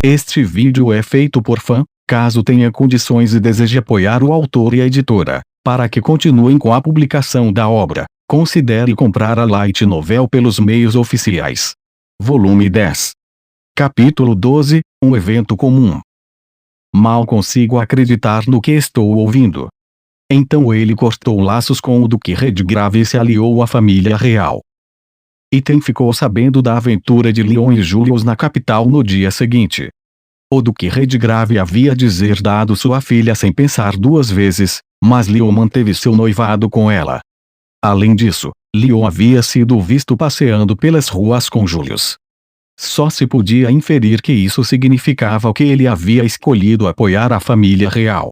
Este vídeo é feito por fã. Caso tenha condições e deseje apoiar o autor e a editora, para que continuem com a publicação da obra, considere comprar a Light Novel pelos meios oficiais. Volume 10. Capítulo 12, um evento comum. Mal consigo acreditar no que estou ouvindo. Então ele cortou laços com o Duque Redgrave e se aliou à família real. Ethan ficou sabendo da aventura de Leon e Julius na capital no dia seguinte. O Duque Redgrave havia dado sua filha sem pensar duas vezes, mas Leon manteve seu noivado com ela. Além disso, Leon havia sido visto passeando pelas ruas com Julius. Só se podia inferir que isso significava que ele havia escolhido apoiar a família real.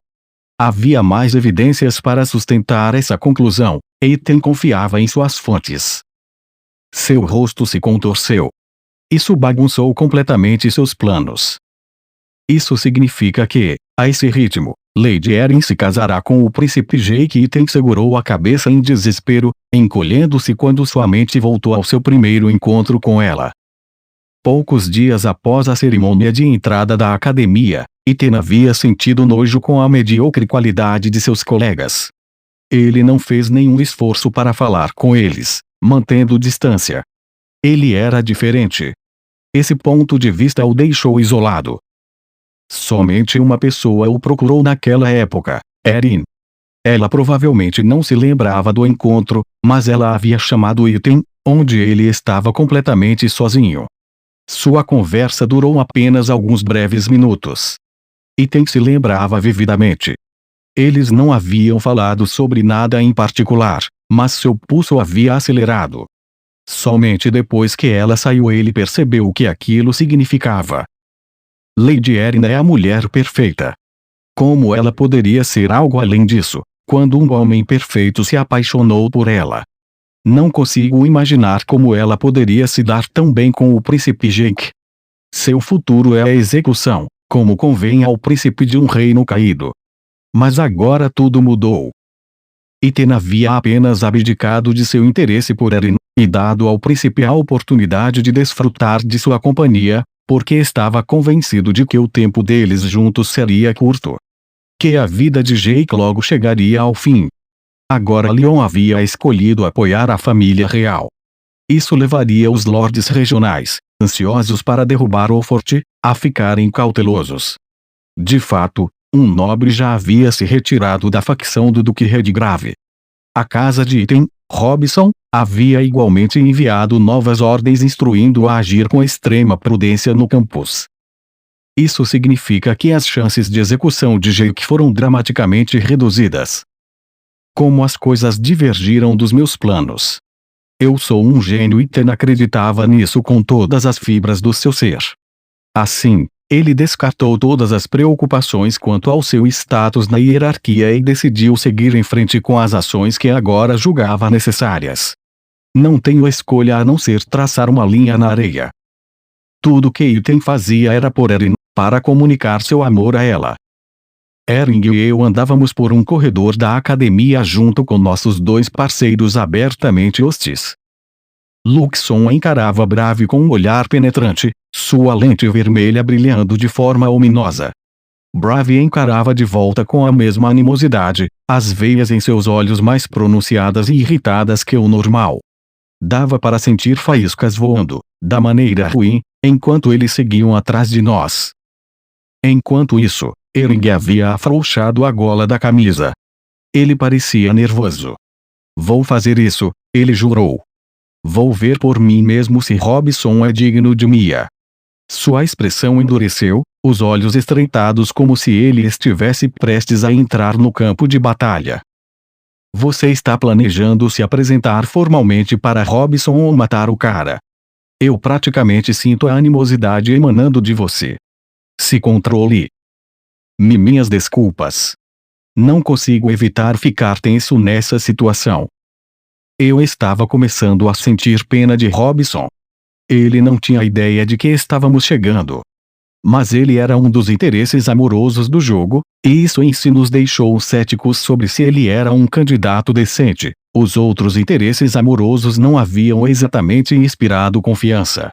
Havia mais evidências para sustentar essa conclusão, e Ethan confiava em suas fontes. Seu rosto se contorceu. Isso bagunçou completamente seus planos. Isso significa que, a esse ritmo, Lady Erin se casará com o príncipe Jake. Ethan segurou a cabeça em desespero, encolhendo-se quando sua mente voltou ao seu primeiro encontro com ela. Poucos dias após a cerimônia de entrada da academia, Ethan havia sentido nojo com a medíocre qualidade de seus colegas. Ele não fez nenhum esforço para falar com eles, mantendo distância. Ele era diferente. Esse ponto de vista o deixou isolado. Somente uma pessoa o procurou naquela época, Erin. Ela provavelmente não se lembrava do encontro, mas ela havia chamado Ethan, onde ele estava completamente sozinho. Sua conversa durou apenas alguns breves minutos. Ethan se lembrava vividamente. Eles não haviam falado sobre nada em particular, mas seu pulso havia acelerado. Somente depois que ela saiu ele percebeu o que aquilo significava. Lady Erin é a mulher perfeita. Como ela poderia ser algo além disso, quando um homem perfeito se apaixonou por ela? Não consigo imaginar como ela poderia se dar tão bem com o príncipe Jake. Seu futuro é a execução, como convém ao príncipe de um reino caído. Mas agora tudo mudou. Ethan havia apenas abdicado de seu interesse por Erin, e dado ao príncipe a oportunidade de desfrutar de sua companhia, porque estava convencido de que o tempo deles juntos seria curto. Que a vida de Jake logo chegaria ao fim. Agora Leon havia escolhido apoiar a família real. Isso levaria os lordes regionais, ansiosos para derrubar o forte, a ficarem cautelosos. De fato, um nobre já havia se retirado da facção do Duque Redgrave. A casa de Ethan, Robinson, havia igualmente enviado novas ordens instruindo-o a agir com extrema prudência no campus. Isso significa que as chances de execução de Jake foram dramaticamente reduzidas. Como as coisas divergiram dos meus planos. Eu sou um gênio. Ethan acreditava nisso com todas as fibras do seu ser. Assim, ele descartou todas as preocupações quanto ao seu status na hierarquia e decidiu seguir em frente com as ações que agora julgava necessárias. Não tenho escolha a não ser traçar uma linha na areia. Tudo que Ethan fazia era por Erin, para comunicar seu amor a ela. Erin e eu andávamos por um corredor da academia junto com nossos dois parceiros abertamente hostis. Luxon a encarava brave com um olhar penetrante, sua lente vermelha brilhando de forma ominosa. Brave encarava de volta com a mesma animosidade, as veias em seus olhos mais pronunciadas e irritadas que o normal. Dava para sentir faíscas voando, da maneira ruim, enquanto eles seguiam atrás de nós. Enquanto isso, Erin havia afrouxado a gola da camisa. Ele parecia nervoso. Vou fazer isso, ele jurou. Vou ver por mim mesmo se Robinson é digno de Mia. Sua expressão endureceu, os olhos estreitados como se ele estivesse prestes a entrar no campo de batalha. Você está planejando se apresentar formalmente para Robinson ou matar o cara? Eu praticamente sinto a animosidade emanando de você. Se controle. Minhas desculpas. Não consigo evitar ficar tenso nessa situação. Eu estava começando a sentir pena de Robinson. Ele não tinha ideia de que estávamos chegando. Mas ele era um dos interesses amorosos do jogo, e isso em si nos deixou céticos sobre se ele era um candidato decente. Os outros interesses amorosos não haviam exatamente inspirado confiança.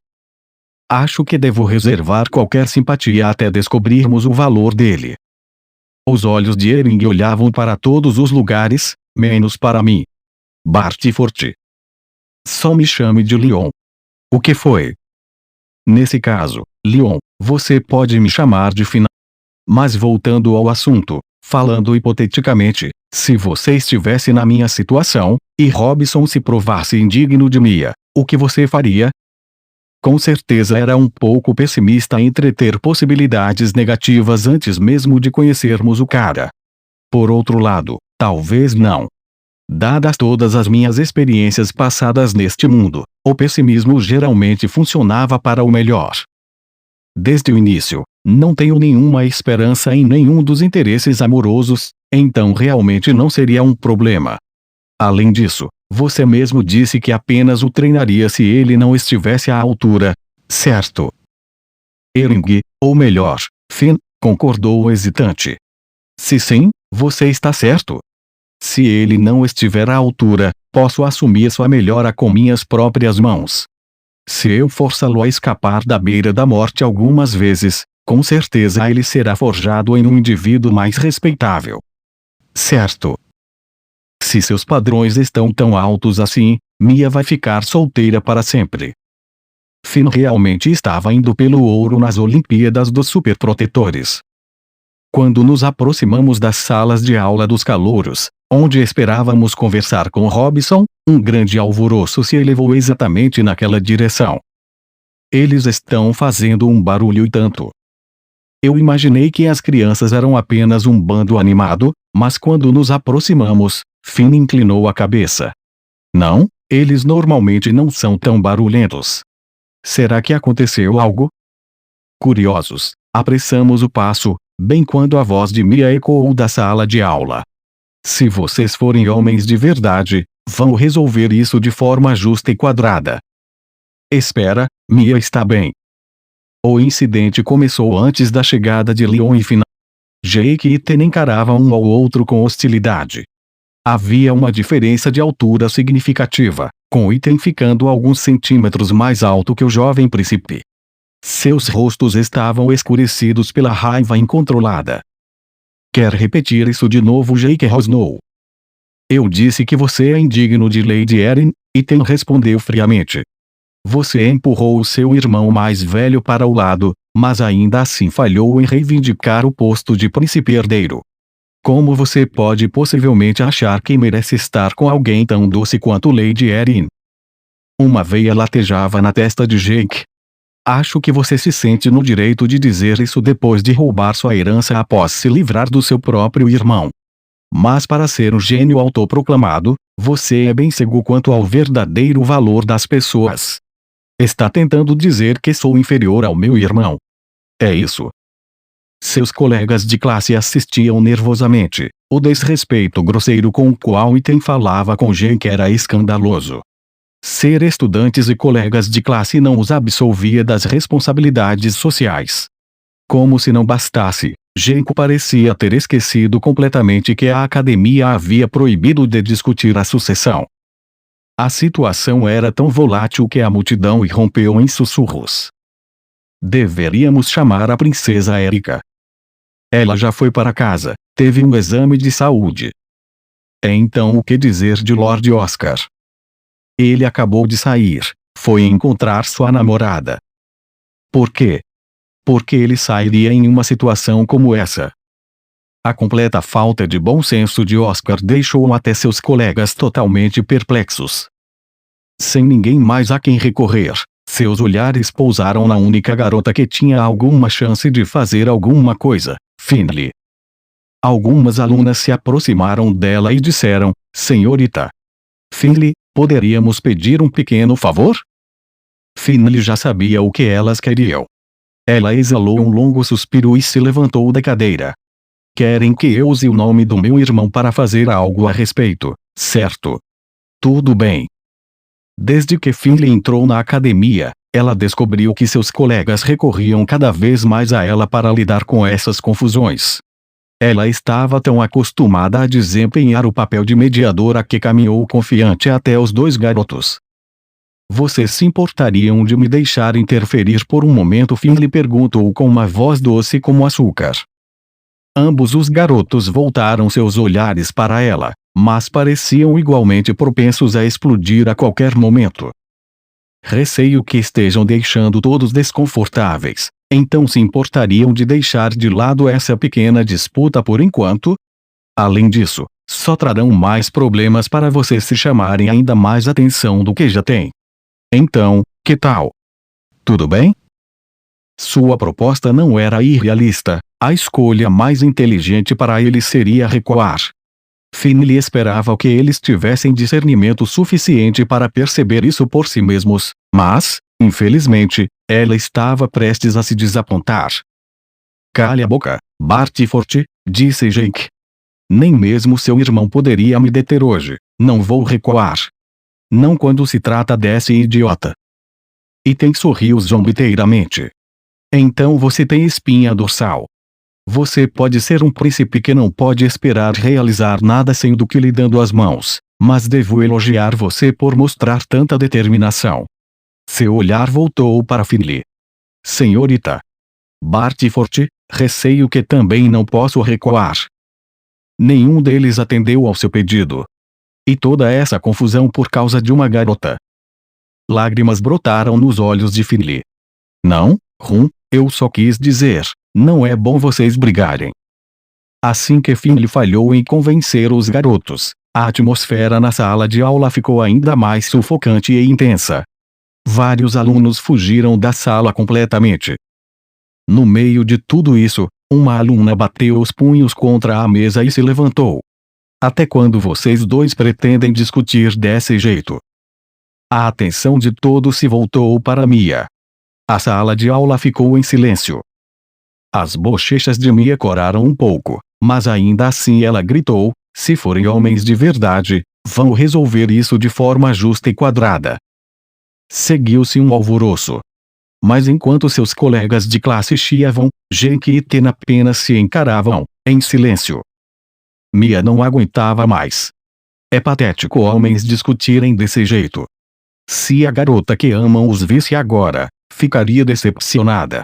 Acho que devo reservar qualquer simpatia até descobrirmos o valor dele. Os olhos de Ering olhavam para todos os lugares, menos para mim. Bartford. Só me chame de Leon. O que foi? Nesse caso, Leon, você pode me chamar de Finn. Mas voltando ao assunto, falando hipoteticamente, se você estivesse na minha situação, e Robson se provasse indigno de Mia, o que você faria? Com certeza era um pouco pessimista em entreter possibilidades negativas antes mesmo de conhecermos o cara. Por outro lado, talvez não. Dadas todas as minhas experiências passadas neste mundo, o pessimismo geralmente funcionava para o melhor. Desde o início, não tenho nenhuma esperança em nenhum dos interesses amorosos, então realmente não seria um problema. Além disso, você mesmo disse que apenas o treinaria se ele não estivesse à altura, certo? Ering, ou melhor, Finn, concordou hesitante. Se sim, você está certo. Se ele não estiver à altura, posso assumir sua melhora com minhas próprias mãos. Se eu forçá-lo a escapar da beira da morte algumas vezes, com certeza ele será forjado em um indivíduo mais respeitável. Certo. Se seus padrões estão tão altos assim, Mia vai ficar solteira para sempre. Finn realmente estava indo pelo ouro nas Olimpíadas dos Superprotetores. Quando nos aproximamos das salas de aula dos calouros, onde esperávamos conversar com Robson, um grande alvoroço se elevou exatamente naquela direção. Eles estão fazendo um barulho e tanto. Eu imaginei que as crianças eram apenas um bando animado, mas quando nos aproximamos, Finn inclinou a cabeça. Não, eles normalmente não são tão barulhentos. Será que aconteceu algo? Curiosos, apressamos o passo, bem quando a voz de Mia ecoou da sala de aula. Se vocês forem homens de verdade, vão resolver isso de forma justa e quadrada. Espera, Mia está bem. O incidente começou antes da chegada de Leon e Finn. Jake e Ten encaravam um ao outro com hostilidade. Havia uma diferença de altura significativa, com Ethan ficando alguns centímetros mais alto que o jovem príncipe. Seus rostos estavam escurecidos pela raiva incontrolada. Quer repetir isso de novo? Jake rosnou. Eu disse que você é indigno de Lady Erin, Ethan respondeu friamente. Você empurrou o seu irmão mais velho para o lado, mas ainda assim falhou em reivindicar o posto de príncipe herdeiro. Como você pode possivelmente achar que merece estar com alguém tão doce quanto Lady Erin? Uma veia latejava na testa de Jake. Acho que você se sente no direito de dizer isso depois de roubar sua herança após se livrar do seu próprio irmão. Mas para ser um gênio autoproclamado, você é bem cego quanto ao verdadeiro valor das pessoas. Está tentando dizer que sou inferior ao meu irmão. É isso. Seus colegas de classe assistiam nervosamente. O desrespeito grosseiro com o qual Ethan falava com Jake era escandaloso. Ser estudantes e colegas de classe não os absolvia das responsabilidades sociais. Como se não bastasse, Jake parecia ter esquecido completamente que a academia havia proibido de discutir a sucessão. A situação era tão volátil que a multidão irrompeu em sussurros. Deveríamos chamar a princesa Erika. Ela já foi para casa, teve um exame de saúde. Então o que dizer de Lord Oscar? Ele acabou de sair, foi encontrar sua namorada. Por quê? Porque ele sairia em uma situação como essa. A completa falta de bom senso de Oscar deixou até seus colegas totalmente perplexos. Sem ninguém mais a quem recorrer, seus olhares pousaram na única garota que tinha alguma chance de fazer alguma coisa, Finley. Algumas alunas se aproximaram dela e disseram, Senhorita Finley, poderíamos pedir um pequeno favor? Finley já sabia o que elas queriam. Ela exalou um longo suspiro e se levantou da cadeira. Querem que eu use o nome do meu irmão para fazer algo a respeito, certo? Tudo bem. Desde que Finley entrou na academia, ela descobriu que seus colegas recorriam cada vez mais a ela para lidar com essas confusões. Ela estava tão acostumada a desempenhar o papel de mediadora que caminhou confiante até os dois garotos. Vocês se importariam de me deixar interferir por um momento? Finley perguntou com uma voz doce como açúcar. Ambos os garotos voltaram seus olhares para ela, mas pareciam igualmente propensos a explodir a qualquer momento. Receio que estejam deixando todos desconfortáveis. Então se importariam de deixar de lado essa pequena disputa por enquanto? Além disso, só trarão mais problemas para vocês se chamarem ainda mais atenção do que já têm. Então, que tal? Tudo bem? Sua proposta não era irrealista. A escolha mais inteligente para eles seria recuar. Finley esperava que eles tivessem discernimento suficiente para perceber isso por si mesmos, mas, infelizmente, ela estava prestes a se desapontar. Cale a boca, Bartyford, disse Jake. Nem mesmo seu irmão poderia me deter hoje. Não vou recuar. Não quando se trata desse idiota. Ethan sorriu zombeteiramente. Então você tem espinha dorsal. Você pode ser um príncipe que não pode esperar realizar nada sem do que lhe dando as mãos, mas devo elogiar você por mostrar tanta determinação. Seu olhar voltou para Finley. Senhorita Bartyford, receio que também não posso recuar. Nenhum deles atendeu ao seu pedido. E toda essa confusão por causa de uma garota. Lágrimas brotaram nos olhos de Finley. Não, Rum, eu só quis dizer, não é bom vocês brigarem. Assim que Finley falhou em convencer os garotos, a atmosfera na sala de aula ficou ainda mais sufocante e intensa. Vários alunos fugiram da sala completamente. No meio de tudo isso, uma aluna bateu os punhos contra a mesa e se levantou. Até quando vocês dois pretendem discutir desse jeito? A atenção de todos se voltou para Mia. A sala de aula ficou em silêncio. As bochechas de Mia coraram um pouco, mas ainda assim ela gritou, se forem homens de verdade, vão resolver isso de forma justa e quadrada. Seguiu-se um alvoroço. Mas enquanto seus colegas de classe chiavam, Jake e Ethan apenas se encaravam, em silêncio. Mia não aguentava mais. É patético homens discutirem desse jeito. Se a garota que amam os visse agora, ficaria decepcionada.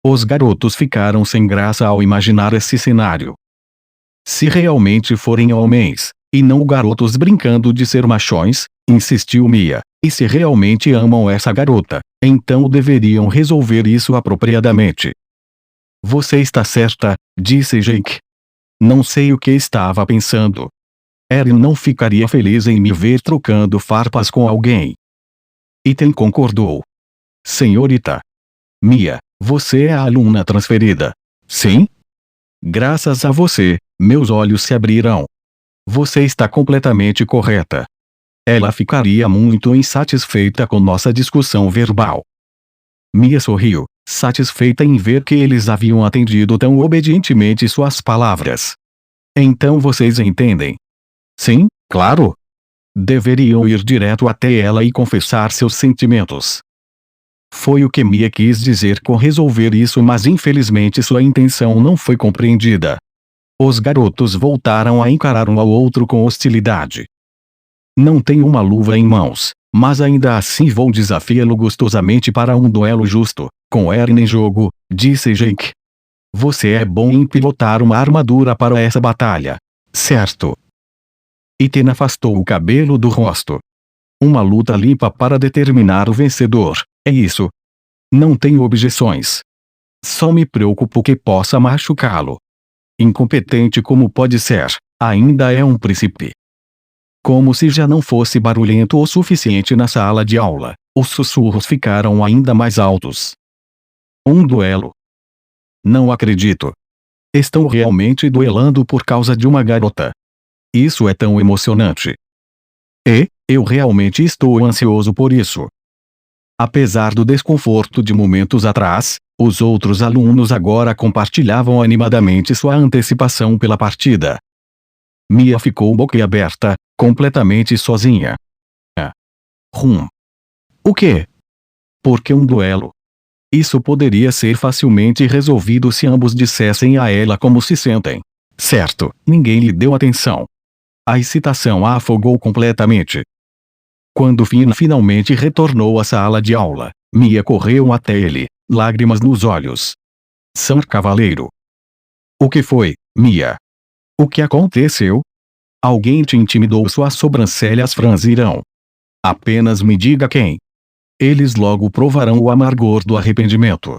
Os garotos ficaram sem graça ao imaginar esse cenário. Se realmente forem homens, e não garotos brincando de ser machões, insistiu Mia, e se realmente amam essa garota, então deveriam resolver isso apropriadamente. Você está certa, disse Jake. Não sei o que estava pensando. Erin não ficaria feliz em me ver trocando farpas com alguém. Ethan concordou. Senhorita Mia, você é a aluna transferida. Sim? Graças a você, meus olhos se abriram. Você está completamente correta. Ela ficaria muito insatisfeita com nossa discussão verbal. Mia sorriu, satisfeita em ver que eles haviam atendido tão obedientemente suas palavras. Então vocês entendem? Sim, claro. Deveriam ir direto até ela e confessar seus sentimentos. Foi o que Mia quis dizer com resolver isso, mas infelizmente sua intenção não foi compreendida. Os garotos voltaram a encarar um ao outro com hostilidade. Não tenho uma luva em mãos, mas ainda assim vou desafiá-lo gostosamente para um duelo justo, com Erin em jogo, disse Jake. Você é bom em pilotar uma armadura para essa batalha, certo? Ethan afastou o cabelo do rosto. Uma luta limpa para determinar o vencedor, é isso. Não tenho objeções. Só me preocupo que possa machucá-lo. Incompetente como pode ser, ainda é um príncipe. Como se já não fosse barulhento o suficiente na sala de aula, os sussurros ficaram ainda mais altos. Um duelo. Não acredito. Estão realmente duelando por causa de uma garota. Isso é tão emocionante. E, eu realmente estou ansioso por isso. Apesar do desconforto de momentos atrás, os outros alunos agora compartilhavam animadamente sua antecipação pela partida. Mia ficou boquiaberta, completamente sozinha. O quê? Por que um duelo? Isso poderia ser facilmente resolvido se ambos dissessem a ela como se sentem. Certo, ninguém lhe deu atenção. A excitação a afogou completamente. Quando Finn finalmente retornou à sala de aula, Mia correu até ele, lágrimas nos olhos. Sr. Cavaleiro. O que foi, Mia? O que aconteceu? Alguém te intimidou? Suas sobrancelhas franzirão. Apenas me diga quem. Eles logo provarão o amargor do arrependimento.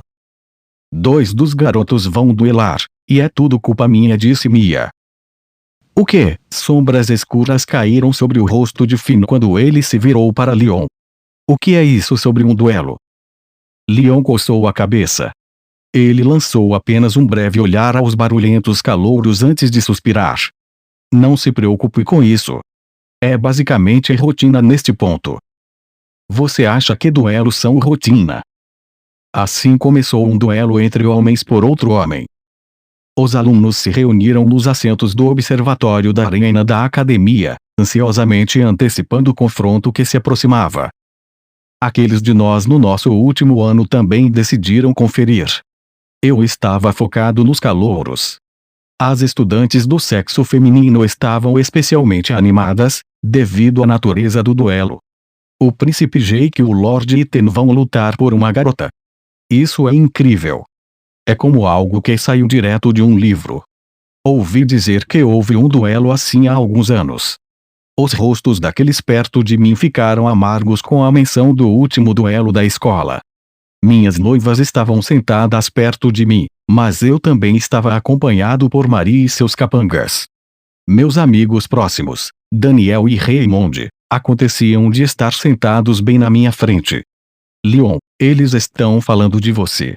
2 dos garotos vão duelar, e é tudo culpa minha, disse Mia. O quê? Sombras escuras caíram sobre o rosto de Finn quando ele se virou para Leon. O que é isso sobre um duelo? Leon coçou a cabeça. Ele lançou apenas um breve olhar aos barulhentos calouros antes de suspirar. Não se preocupe com isso. É basicamente rotina neste ponto. Você acha que duelos são rotina? Assim começou um duelo entre homens por outro homem. Os alunos se reuniram nos assentos do observatório da arena da academia, ansiosamente antecipando o confronto que se aproximava. Aqueles de nós no nosso último ano também decidiram conferir. Eu estava focado nos calouros. As estudantes do sexo feminino estavam especialmente animadas, devido à natureza do duelo. O príncipe Jake e o Lord Iten vão lutar por uma garota. Isso é incrível. É como algo que saiu direto de um livro. Ouvi dizer que houve um duelo assim há alguns anos. Os rostos daqueles perto de mim ficaram amargos com a menção do último duelo da escola. Minhas noivas estavam sentadas perto de mim, mas eu também estava acompanhado por Marie e seus capangas. Meus amigos próximos, Daniel e Raymond, aconteciam de estar sentados bem na minha frente. Leon, eles estão falando de você.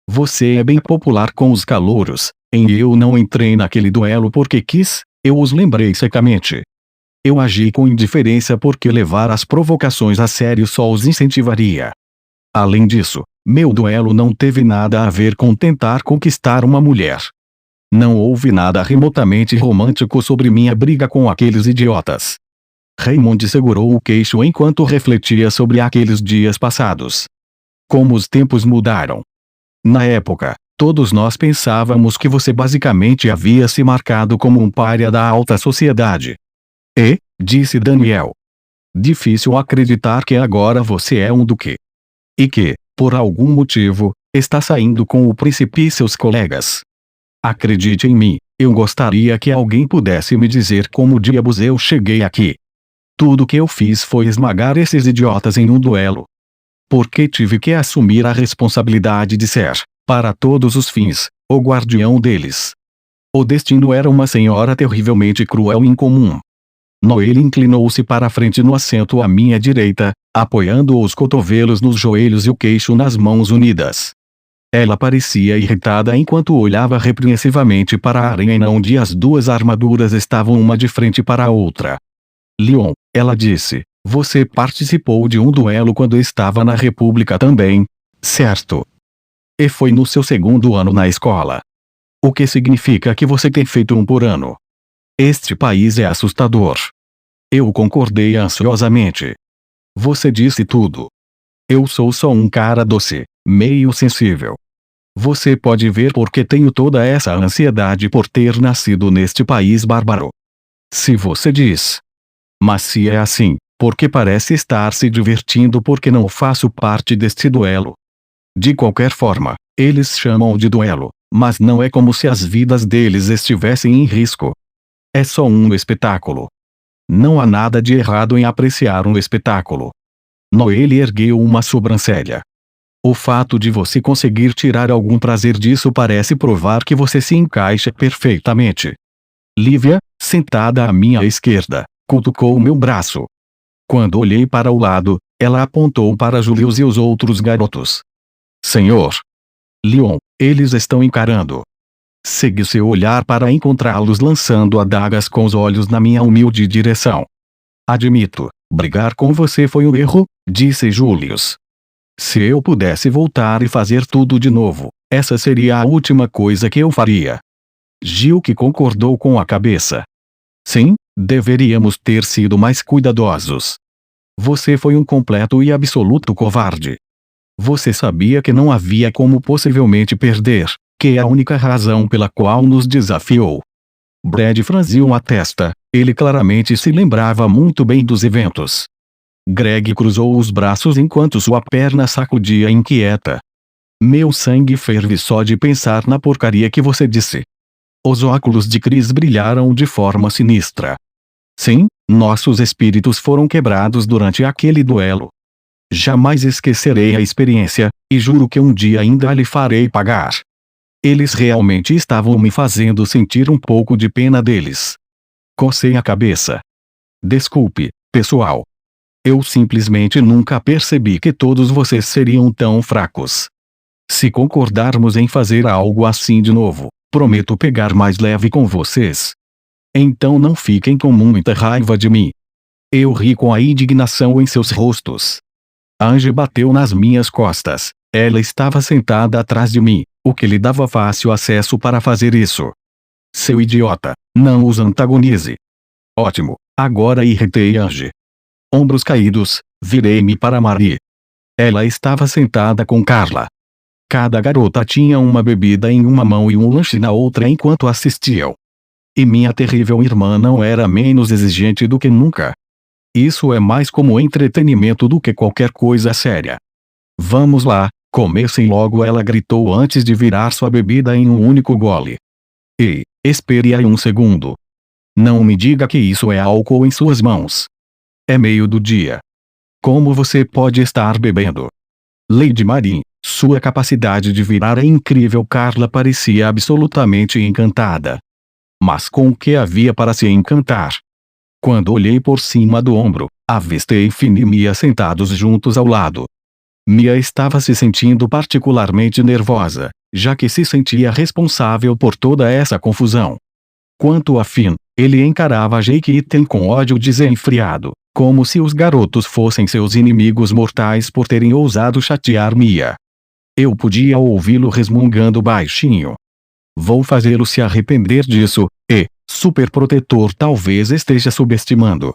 Você é bem popular com os calouros, eu não entrei naquele duelo porque quis, eu os lembrei secamente. Eu agi com indiferença porque levar as provocações a sério só os incentivaria. Além disso, meu duelo não teve nada a ver com tentar conquistar uma mulher. Não houve nada remotamente romântico sobre minha briga com aqueles idiotas. Raymond segurou o queixo enquanto refletia sobre aqueles dias passados. Como os tempos mudaram. Na época, todos nós pensávamos que você basicamente havia se marcado como um pária da alta sociedade. E, disse Daniel. Difícil acreditar que agora você é um duque. E que, por algum motivo, está saindo com o príncipe e seus colegas. Acredite em mim, eu gostaria que alguém pudesse me dizer como diabos eu cheguei aqui. Tudo que eu fiz foi esmagar esses idiotas em um duelo. Porque tive que assumir a responsabilidade de ser, para todos os fins, o guardião deles. O destino era uma senhora terrivelmente cruel e incomum. Noelle inclinou-se para a frente no assento à minha direita, apoiando os cotovelos nos joelhos e o queixo nas mãos unidas. Ela parecia irritada enquanto olhava repreensivamente para a arena onde as 2 armaduras estavam uma de frente para a outra. Leon, ela disse, você participou de um duelo quando estava na República também, certo? E foi no seu 2º ano na escola. O que significa que você tem feito um por ano. Este país é assustador. Eu concordei ansiosamente. Você disse tudo. Eu sou só um cara doce, meio sensível. Você pode ver por que tenho toda essa ansiedade por ter nascido neste país bárbaro. Se você diz. Mas se é assim, porque parece estar se divertindo porque não faço parte deste duelo. De qualquer forma, eles chamam de duelo, mas não é como se as vidas deles estivessem em risco. É só um espetáculo. Não há nada de errado em apreciar um espetáculo. Noelle ergueu uma sobrancelha. O fato de você conseguir tirar algum prazer disso parece provar que você se encaixa perfeitamente. Lívia, sentada à minha esquerda, cutucou meu braço. Quando olhei para o lado, ela apontou para Julius e os outros garotos. Senhor. Leon, eles estão encarando. Segui seu olhar para encontrá-los lançando adagas com os olhos na minha humilde direção. Admito, brigar com você foi um erro, disse Julius. Se eu pudesse voltar e fazer tudo de novo, essa seria a última coisa que eu faria. Gilk concordou com a cabeça. Sim, deveríamos ter sido mais cuidadosos. Você foi um completo e absoluto covarde. Você sabia que não havia como possivelmente perder, que é a única razão pela qual nos desafiou. Brad franziu a testa, ele claramente se lembrava muito bem dos eventos. Greg cruzou os braços enquanto sua perna sacudia inquieta. Meu sangue ferve só de pensar na porcaria que você disse. Os óculos de Chris brilharam de forma sinistra. Sim, nossos espíritos foram quebrados durante aquele duelo. Jamais esquecerei a experiência, e juro que um dia ainda lhe farei pagar. Eles realmente estavam me fazendo sentir um pouco de pena deles. Cocei a cabeça. Desculpe, pessoal. Eu simplesmente nunca percebi que todos vocês seriam tão fracos. Se concordarmos em fazer algo assim de novo, prometo pegar mais leve com vocês. Então não fiquem com muita raiva de mim. Eu ri com a indignação em seus rostos. Angie bateu nas minhas costas. Ela estava sentada atrás de mim, o que lhe dava fácil acesso para fazer isso. Seu idiota, não os antagonize. Ótimo, agora irritei Angie. Ombros caídos, virei-me para Marie. Ela estava sentada com Carla. Cada garota tinha uma bebida em uma mão e um lanche na outra enquanto assistiam. E minha terrível irmã não era menos exigente do que nunca. Isso é mais como entretenimento do que qualquer coisa séria. Vamos lá, comecem logo, ela gritou antes de virar sua bebida em um único gole. Ei, espere aí um segundo. Não me diga que isso é álcool em suas mãos. É meio do dia. Como você pode estar bebendo? Lady Marin, sua capacidade de virar é incrível. Carla parecia absolutamente encantada. Mas com o que havia para se encantar? Quando olhei por cima do ombro, avistei Finn e Mia sentados juntos ao lado. Mia estava se sentindo particularmente nervosa, já que se sentia responsável por toda essa confusão. Quanto a Finn, ele encarava Jake e Ethan com ódio desenfreado, como se os garotos fossem seus inimigos mortais por terem ousado chatear Mia. Eu podia ouvi-lo resmungando baixinho. Vou fazê-lo se arrepender disso, e, superprotetor talvez esteja subestimando.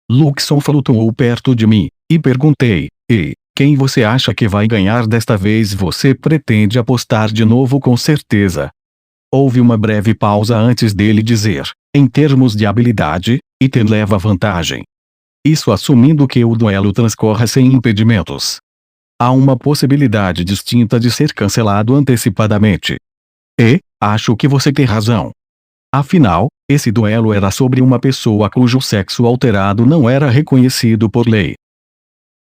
Luxon flutuou perto de mim, e perguntei, ei, quem você acha que vai ganhar desta vez? Você pretende apostar de novo? Com certeza. Houve uma breve pausa antes dele dizer, em termos de habilidade, Ethan leva vantagem. Isso assumindo que o duelo transcorra sem impedimentos. Há uma possibilidade distinta de ser cancelado antecipadamente. E, acho que você tem razão. Afinal, esse duelo era sobre uma pessoa cujo sexo alterado não era reconhecido por lei.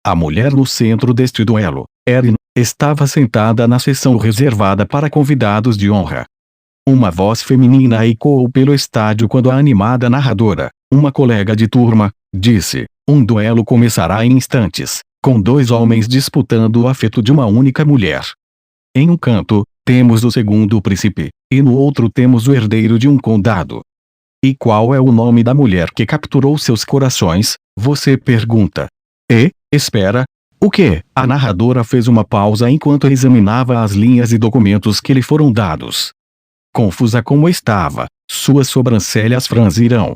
A mulher no centro deste duelo, Erin, estava sentada na seção reservada para convidados de honra. Uma voz feminina ecoou pelo estádio quando a animada narradora, uma colega de turma, disse, um duelo começará em instantes, com dois homens disputando o afeto de uma única mulher. Em um canto, temos o segundo príncipe, e no outro temos o herdeiro de um condado. E qual é o nome da mulher que capturou seus corações? Você pergunta. E, espera, o quê? A narradora fez uma pausa enquanto examinava as linhas e documentos que lhe foram dados. Confusa como estava, suas sobrancelhas franziram.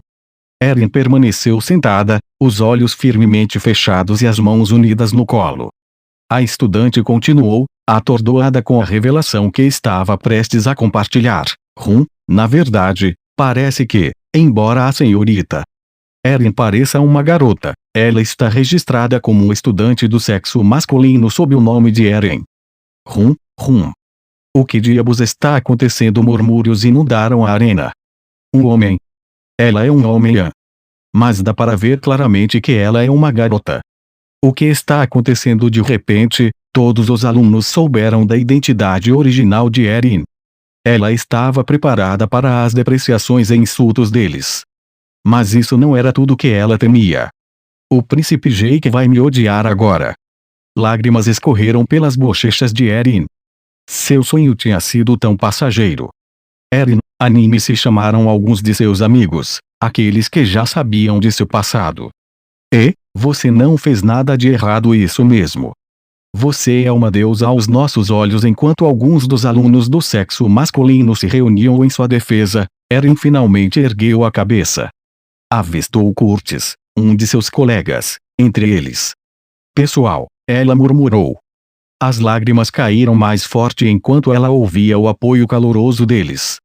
Erin permaneceu sentada, os olhos firmemente fechados e as mãos unidas no colo. A estudante continuou, atordoada com a revelação que estava prestes a compartilhar. Na verdade, parece que, embora a senhorita Erin pareça uma garota, ela está registrada como um estudante do sexo masculino sob o nome de Erin. O que diabos está acontecendo? Murmúrios inundaram a arena. Um homem. Ela é um homem. Mas dá para ver claramente que ela é uma garota. O que está acontecendo? De repente, todos os alunos souberam da identidade original de Erin. Ela estava preparada para as depreciações e insultos deles. Mas isso não era tudo que ela temia. O príncipe Jake vai me odiar agora. Lágrimas escorreram pelas bochechas de Erin. Seu sonho tinha sido tão passageiro. Erin, anime-se, chamaram alguns de seus amigos, aqueles que já sabiam de seu passado. E, você não fez nada de errado, isso mesmo. Você é uma deusa aos nossos olhos. Enquanto alguns dos alunos do sexo masculino se reuniam em sua defesa, Erin finalmente ergueu a cabeça. Avistou Curtis, um de seus colegas, entre eles. Pessoal, ela murmurou. As lágrimas caíram mais forte enquanto ela ouvia o apoio caloroso deles.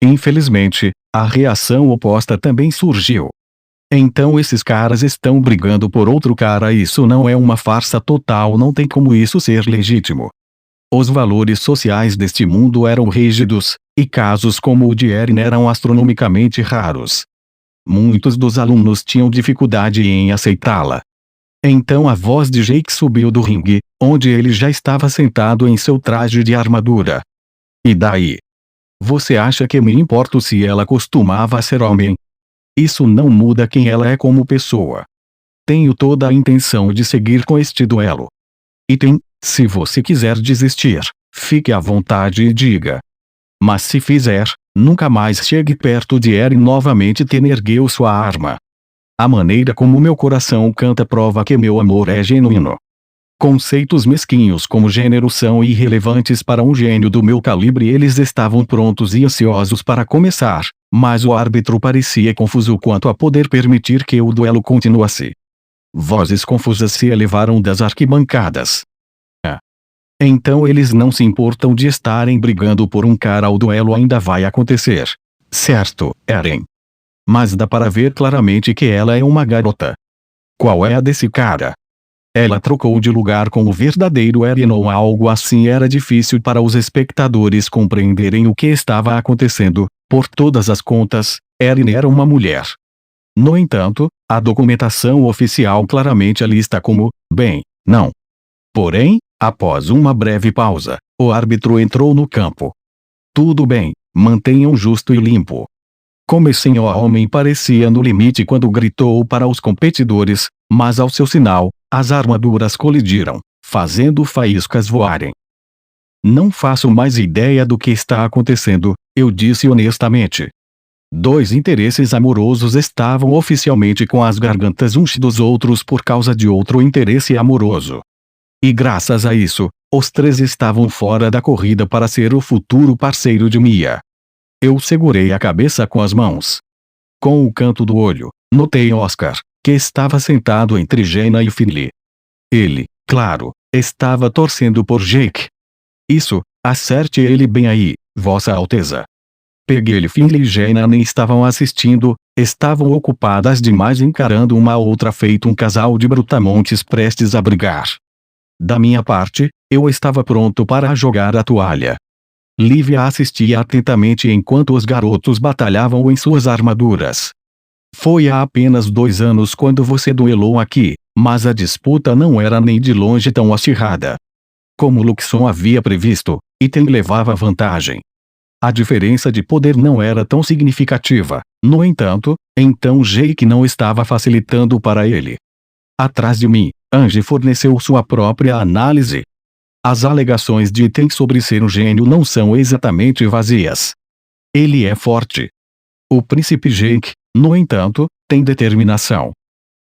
Infelizmente, a reação oposta também surgiu. Então esses caras estão brigando por outro cara. Isso não é uma farsa total. Não tem como isso ser legítimo. Os valores sociais deste mundo eram rígidos, e casos como o de Erin eram astronomicamente raros. Muitos dos alunos tinham dificuldade em aceitá-la. Então a voz de Jake subiu do ringue, onde ele já estava sentado em seu traje de armadura. E daí? Você acha que me importo se ela costumava ser homem? Isso não muda quem ela é como pessoa. Tenho toda a intenção de seguir com este duelo. Item, se você quiser desistir, fique à vontade e diga. Mas se fizer, nunca mais chegue perto de Erin novamente. Ten ergueu sua arma. A maneira como meu coração canta prova que meu amor é genuíno. Conceitos mesquinhos como gênero são irrelevantes para um gênio do meu calibre. Eles estavam prontos e ansiosos para começar, mas o árbitro parecia confuso quanto a poder permitir que o duelo continuasse. Vozes confusas se elevaram das arquibancadas. Então eles não se importam de estarem brigando por um cara. O duelo ainda vai acontecer. Certo, Erin. Mas dá para ver claramente que ela é uma garota. Qual é a desse cara? Ela trocou de lugar com o verdadeiro Erin ou algo assim. Era difícil para os espectadores compreenderem o que estava acontecendo. Por todas as contas, Erin era uma mulher. No entanto, a documentação oficial claramente a lista como, bem, não. Porém, após uma breve pausa, o árbitro entrou no campo. Tudo bem, mantenham justo e limpo. Comecei. O homem parecia no limite quando gritou para os competidores, mas ao seu sinal, as armaduras colidiram, fazendo faíscas voarem. Não faço mais ideia do que está acontecendo, eu disse honestamente. Dois interesses amorosos estavam oficialmente com as gargantas uns dos outros por causa de outro interesse amoroso. E graças a isso, os três estavam fora da corrida para ser o futuro parceiro de Mia. Eu segurei a cabeça com as mãos. Com o canto do olho, notei Oscar, que estava sentado entre Jenna e Finley. Ele, claro, estava torcendo por Jake. Isso, acerte ele bem aí, Vossa Alteza. Peguei. Finley e Jenna nem estavam assistindo, estavam ocupadas demais encarando uma outra feito um casal de brutamontes prestes a brigar. Da minha parte, eu estava pronto para jogar a toalha. Lívia assistia atentamente enquanto os garotos batalhavam em suas armaduras. Foi há apenas 2 anos quando você duelou aqui, mas a disputa não era nem de longe tão acirrada. Como Luxon havia previsto, Ethan levava vantagem. A diferença de poder não era tão significativa, no entanto, então Jake não estava facilitando para ele. Atrás de mim, Angie forneceu sua própria análise. As alegações de Ethan sobre ser um gênio não são exatamente vazias. Ele é forte. O príncipe Jake, no entanto, tem determinação.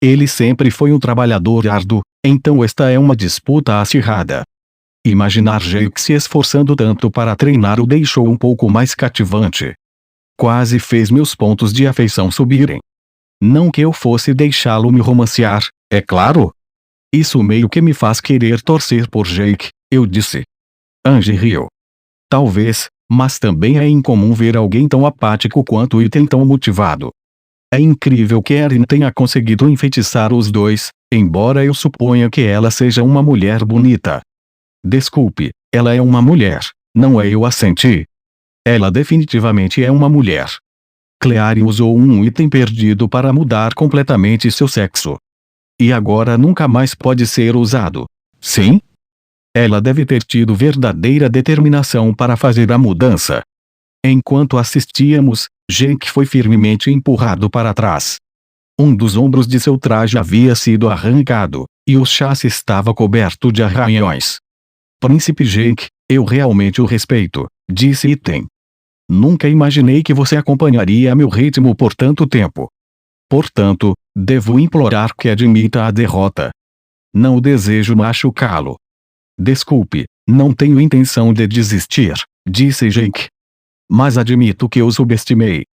Ele sempre foi um trabalhador árduo, então esta é uma disputa acirrada. Imaginar Jake se esforçando tanto para treinar o deixou um pouco mais cativante. Quase fez meus pontos de afeição subirem. Não que eu fosse deixá-lo me romancear, é claro. Isso meio que me faz querer torcer por Jake, eu disse. Angie riu. Talvez, mas também é incomum ver alguém tão apático quanto Ethan tão motivado. É incrível que Erin tenha conseguido enfeitiçar os dois, embora eu suponha que ela seja uma mulher bonita. Desculpe, ela é uma mulher, não é? Eu assenti. Ela definitivamente é uma mulher. Cleary usou um item perdido para mudar completamente seu sexo. E agora nunca mais pode ser usado. Sim? Ela deve ter tido verdadeira determinação para fazer a mudança. Enquanto assistíamos, Jake foi firmemente empurrado para trás. Um dos ombros de seu traje havia sido arrancado, e o chassi estava coberto de arranhões. Príncipe Jake, eu realmente o respeito, disse Ethan. Nunca imaginei que você acompanharia meu ritmo por tanto tempo. Portanto, devo implorar que admita a derrota. Não desejo machucá-lo. Desculpe, não tenho intenção de desistir, disse Jake. Mas admito que o subestimei.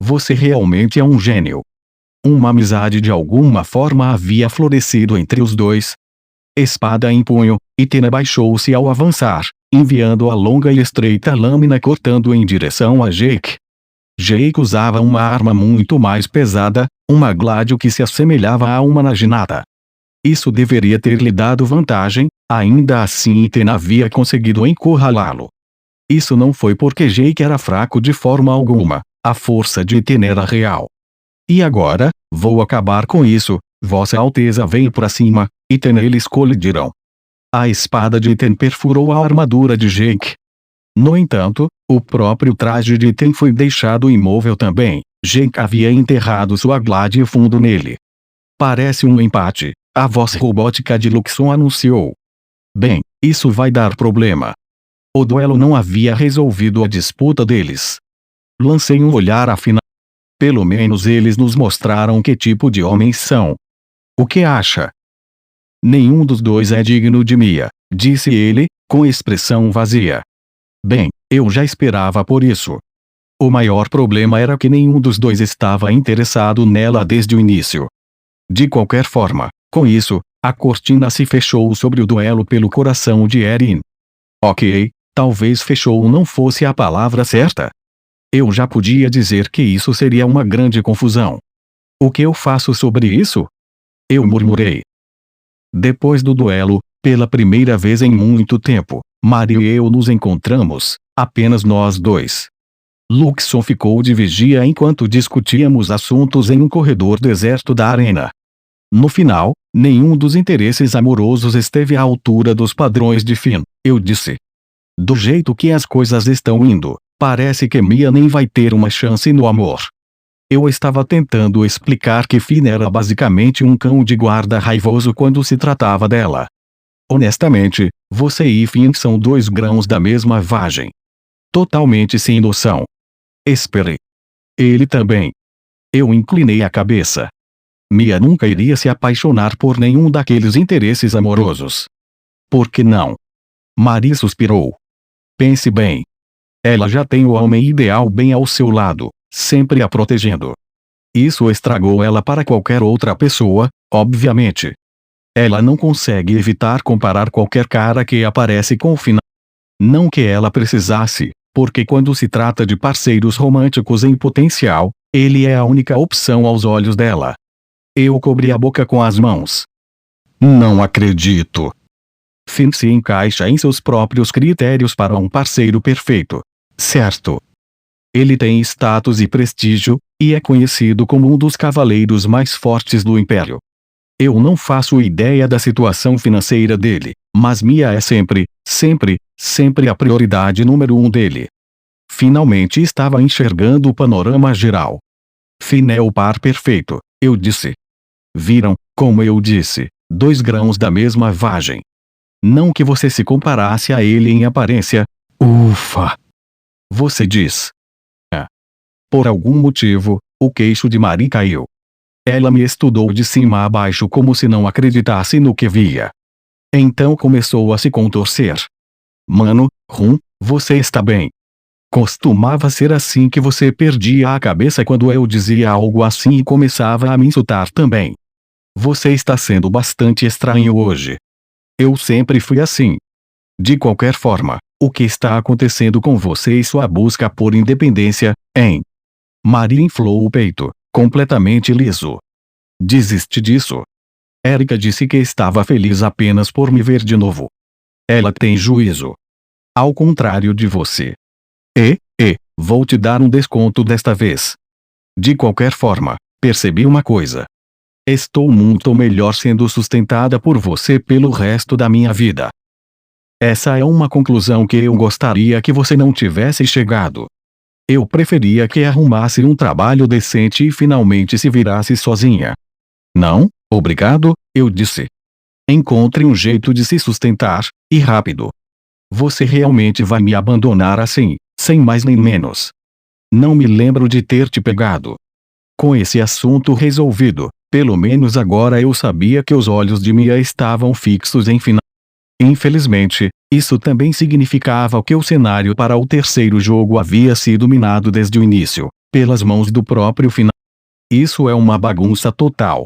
Você realmente é um gênio. Uma amizade de alguma forma havia florescido entre os dois. Espada em punho, Ethan abaixou-se ao avançar, enviando a longa e estreita lâmina cortando em direção a Jake. Jake usava uma arma muito mais pesada, Uma gládio que se assemelhava a uma naginata. Isso deveria ter lhe dado vantagem, ainda assim Iten havia conseguido encurralá-lo. Isso não foi porque Jake era fraco de forma alguma, a força de Iten era real. E agora, vou acabar com isso, Vossa Alteza vem para cima, Iten eles colidirão. A espada de Iten perfurou a armadura de Jake. No entanto, o próprio traje de Iten foi deixado imóvel também. Jake havia enterrado sua gládio fundo nele. Parece um empate, a voz robótica de Luxon anunciou. Bem, isso vai dar problema. O duelo não havia resolvido a disputa deles. Lancei um olhar afinal. Pelo menos eles nos mostraram que tipo de homens são. O que acha? Nenhum dos dois é digno de Mia, disse ele, com expressão vazia. Bem, eu já esperava por isso. O maior problema era que nenhum dos dois estava interessado nela desde o início. De qualquer forma, com isso, a cortina se fechou sobre o duelo pelo coração de Erin. Ok, talvez fechou não fosse a palavra certa. Eu já podia dizer que isso seria uma grande confusão. O que eu faço sobre isso? Eu murmurei. Depois do duelo, pela primeira vez em muito tempo, Mario e eu nos encontramos, apenas nós dois. Luxon ficou de vigia enquanto discutíamos assuntos em um corredor deserto da arena. No final, nenhum dos interesses amorosos esteve à altura dos padrões de Finn, eu disse. Do jeito que as coisas estão indo, parece que Mia nem vai ter uma chance no amor. Eu estava tentando explicar que Finn era basicamente um cão de guarda raivoso quando se tratava dela. Honestamente, você e Finn são dois grãos da mesma vagem. Totalmente sem noção. Esperei. Ele também. Eu inclinei a cabeça. Mia nunca iria se apaixonar por nenhum daqueles interesses amorosos. Por que não? Marie suspirou. Pense bem. Ela já tem o homem ideal bem ao seu lado, sempre a protegendo. Isso estragou ela para qualquer outra pessoa, obviamente. Ela não consegue evitar comparar qualquer cara que aparece com o final. Não que ela precisasse, porque quando se trata de parceiros românticos em potencial, ele é a única opção aos olhos dela. Eu cobri a boca com as mãos. Não acredito. Finn se encaixa em seus próprios critérios para um parceiro perfeito. Certo. Ele tem status e prestígio, e é conhecido como um dos cavaleiros mais fortes do Império. Eu não faço ideia da situação financeira dele, mas Mia é sempre a prioridade número 1 dele. Finalmente estava enxergando o panorama geral. Finn é o par perfeito, eu disse. Viram, como eu disse, dois grãos da mesma vagem. Não que você se comparasse a ele em aparência. Ufa! Você diz. Por algum motivo, o queixo de Marie caiu. Ela me estudou de cima a baixo como se não acreditasse no que via. Então começou a se contorcer. Mano, você está bem. Costumava ser assim que você perdia a cabeça quando eu dizia algo assim e começava a me insultar também. Você está sendo bastante estranho hoje. Eu sempre fui assim. De qualquer forma, o que está acontecendo com você e sua busca por independência, hein? Marie inflou o peito, completamente liso. Desiste disso. Erika disse que estava feliz apenas por me ver de novo. Ela tem juízo. Ao contrário de você. Vou te dar um desconto desta vez. De qualquer forma, percebi uma coisa. Estou muito melhor sendo sustentada por você pelo resto da minha vida. Essa é uma conclusão que eu gostaria que você não tivesse chegado. Eu preferia que arrumasse um trabalho decente e finalmente se virasse sozinha. Não, obrigado, eu disse. Encontre um jeito de se sustentar, e rápido. Você realmente vai me abandonar assim, sem mais nem menos. Não me lembro de ter te pegado. Com esse assunto resolvido, pelo menos agora eu sabia que os olhos de Mia estavam fixos em Finn. Infelizmente, isso também significava que o cenário para o terceiro jogo havia sido minado desde o início, pelas mãos do próprio Finn. Isso é uma bagunça total.